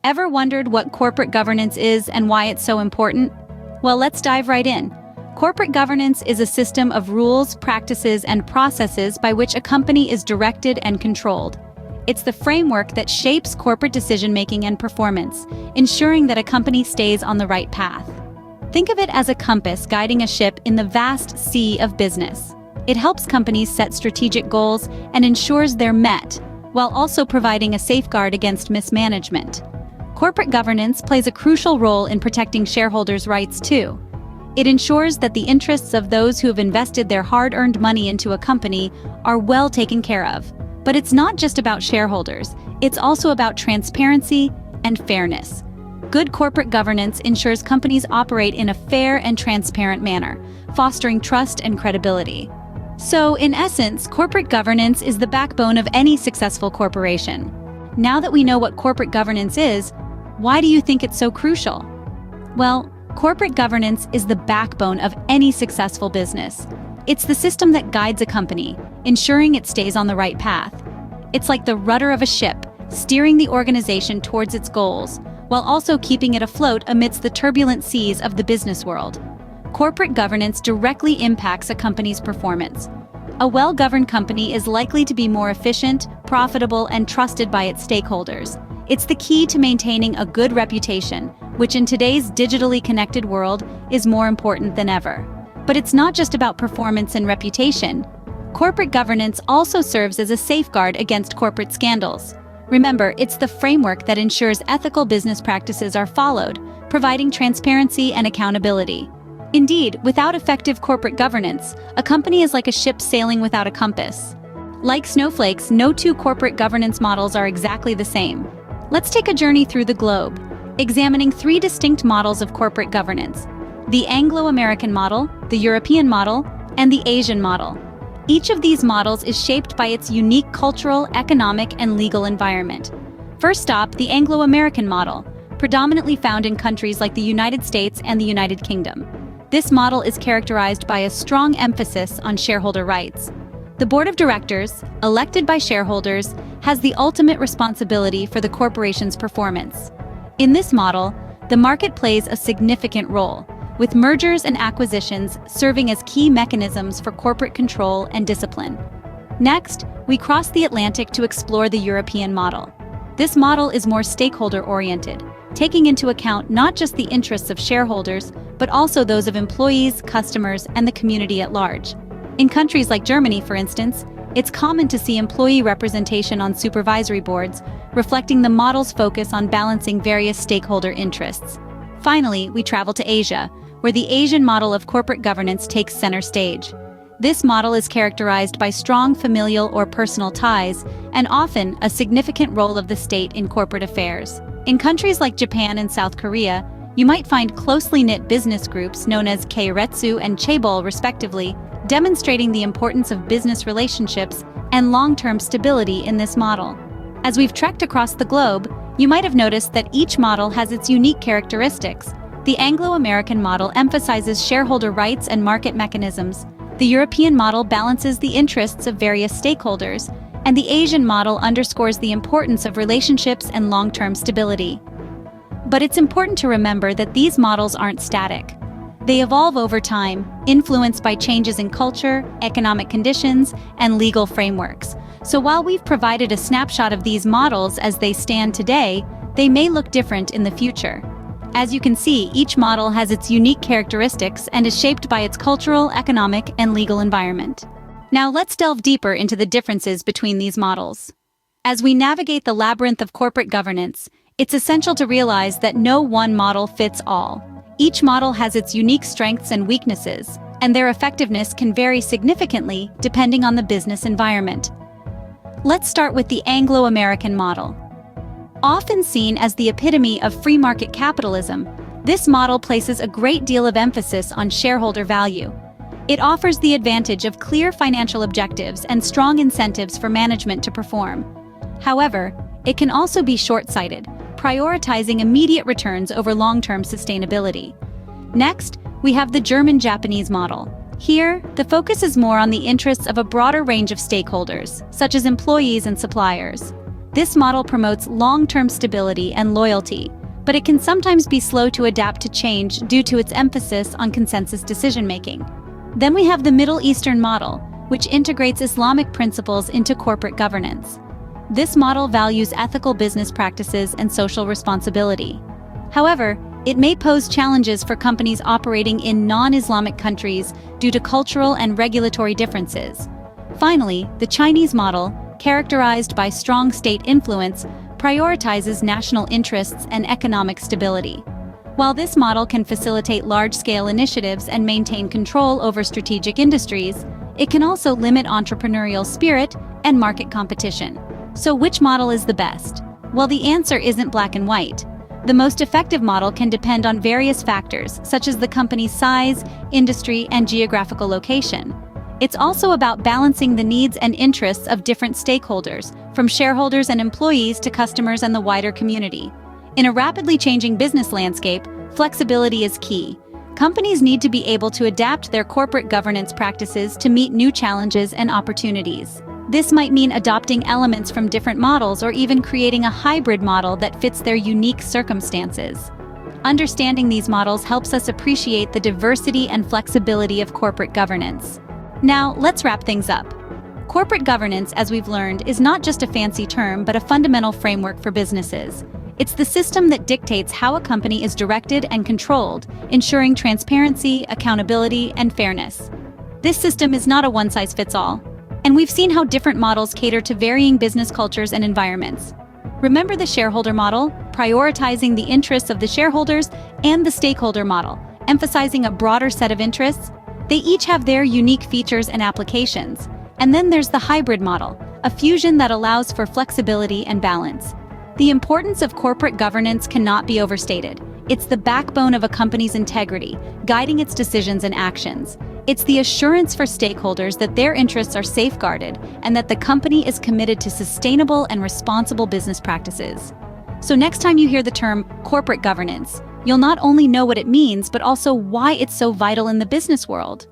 Ever wondered what corporate governance is and why it's so important? Well, let's dive right in. Corporate governance is a system of rules, practices, and processes by which a company is directed and controlled. It's the framework that shapes corporate decision-making and performance, ensuring that a company stays on the right path. Think of it as a compass guiding a ship in the vast sea of business. It helps companies set strategic goals and ensures they're met, while also providing a safeguard against mismanagement. Corporate governance plays a crucial role in protecting shareholders' rights too. It ensures that the interests of those who have invested their hard-earned money into a company are well taken care of. But it's not just about shareholders, it's also about transparency and fairness. Good corporate governance ensures companies operate in a fair and transparent manner, fostering trust and credibility. So, in essence, corporate governance is the backbone of any successful corporation. Now that we know what corporate governance is, why do you think it's so crucial? Well, corporate governance is the backbone of any successful business. It's the system that guides a company, ensuring it stays on the right path. It's like the rudder of a ship, steering the organization towards its goals, while also keeping it afloat amidst the turbulent seas of the business world. Corporate governance directly impacts a company's performance. A well-governed company is likely to be more efficient, profitable, and trusted by its stakeholders. It's the key to maintaining a good reputation, which in today's digitally connected world is more important than ever. But it's not just about performance and reputation. Corporate governance also serves as a safeguard against corporate scandals. Remember, it's the framework that ensures ethical business practices are followed, providing transparency and accountability. Indeed, without effective corporate governance, a company is like a ship sailing without a compass. Like snowflakes, no two corporate governance models are exactly the same. Let's take a journey through the globe, examining three distinct models of corporate governance: the Anglo-American model, the European model, and the Asian model. Each of these models is shaped by its unique cultural, economic, and legal environment. First stop, the Anglo-American model, predominantly found in countries like the United States and the United Kingdom. This model is characterized by a strong emphasis on shareholder rights. The board of directors, elected by shareholders, has the ultimate responsibility for the corporation's performance. In this model, the market plays a significant role, with mergers and acquisitions serving as key mechanisms for corporate control and discipline. Next, we cross the Atlantic to explore the European model. This model is more stakeholder-oriented, taking into account not just the interests of shareholders, but also those of employees, customers, and the community at large. In countries like Germany, for instance, it's common to see employee representation on supervisory boards, reflecting the model's focus on balancing various stakeholder interests. Finally, we travel to Asia, where the Asian model of corporate governance takes center stage. This model is characterized by strong familial or personal ties, and often a significant role of the state in corporate affairs. In countries like Japan and South Korea, you might find closely knit business groups known as keiretsu and chaebol, respectively, demonstrating the importance of business relationships and long-term stability in this model. As we've trekked across the globe, you might have noticed that each model has its unique characteristics. The Anglo-American model emphasizes shareholder rights and market mechanisms. The European model balances the interests of various stakeholders, and the Asian model underscores the importance of relationships and long-term stability. But it's important to remember that these models aren't static. They evolve over time, influenced by changes in culture, economic conditions, and legal frameworks. So while we've provided a snapshot of these models as they stand today, they may look different in the future. As you can see, each model has its unique characteristics and is shaped by its cultural, economic, and legal environment. Now let's delve deeper into the differences between these models. As we navigate the labyrinth of corporate governance, it's essential to realize that no one model fits all. Each model has its unique strengths and weaknesses, and their effectiveness can vary significantly depending on the business environment. Let's start with the Anglo-American model. Often seen as the epitome of free market capitalism, this model places a great deal of emphasis on shareholder value. It offers the advantage of clear financial objectives and strong incentives for management to perform. However, it can also be short-sighted, prioritizing immediate returns over long-term sustainability. Next, we have the German-Japanese model. Here, the focus is more on the interests of a broader range of stakeholders, such as employees and suppliers. This model promotes long-term stability and loyalty, but it can sometimes be slow to adapt to change due to its emphasis on consensus decision-making. Then we have the Middle Eastern model, which integrates Islamic principles into corporate governance. This model values ethical business practices and social responsibility. However, it may pose challenges for companies operating in non-Islamic countries due to cultural and regulatory differences. Finally, the Chinese model, characterized by strong state influence, prioritizes national interests and economic stability. While this model can facilitate large-scale initiatives and maintain control over strategic industries, it can also limit entrepreneurial spirit and market competition. So which model is the best? Well, the answer isn't black and white. The most effective model can depend on various factors, such as the company's size, industry, and geographical location. It's also about balancing the needs and interests of different stakeholders, from shareholders and employees to customers and the wider community. In a rapidly changing business landscape, flexibility is key. Companies need to be able to adapt their corporate governance practices to meet new challenges and opportunities. This might mean adopting elements from different models or even creating a hybrid model that fits their unique circumstances. Understanding these models helps us appreciate the diversity and flexibility of corporate governance. Now, let's wrap things up. Corporate governance, as we've learned, is not just a fancy term, but a fundamental framework for businesses. It's the system that dictates how a company is directed and controlled, ensuring transparency, accountability, and fairness. This system is not a one-size-fits-all, and we've seen how different models cater to varying business cultures and environments. Remember the shareholder model, prioritizing the interests of the shareholders, and the stakeholder model, emphasizing a broader set of interests? They each have their unique features and applications. And then there's the hybrid model, a fusion that allows for flexibility and balance. The importance of corporate governance cannot be overstated. It's the backbone of a company's integrity, guiding its decisions and actions. It's the assurance for stakeholders that their interests are safeguarded and that the company is committed to sustainable and responsible business practices. So next time you hear the term corporate governance, you'll not only know what it means, but also why it's so vital in the business world.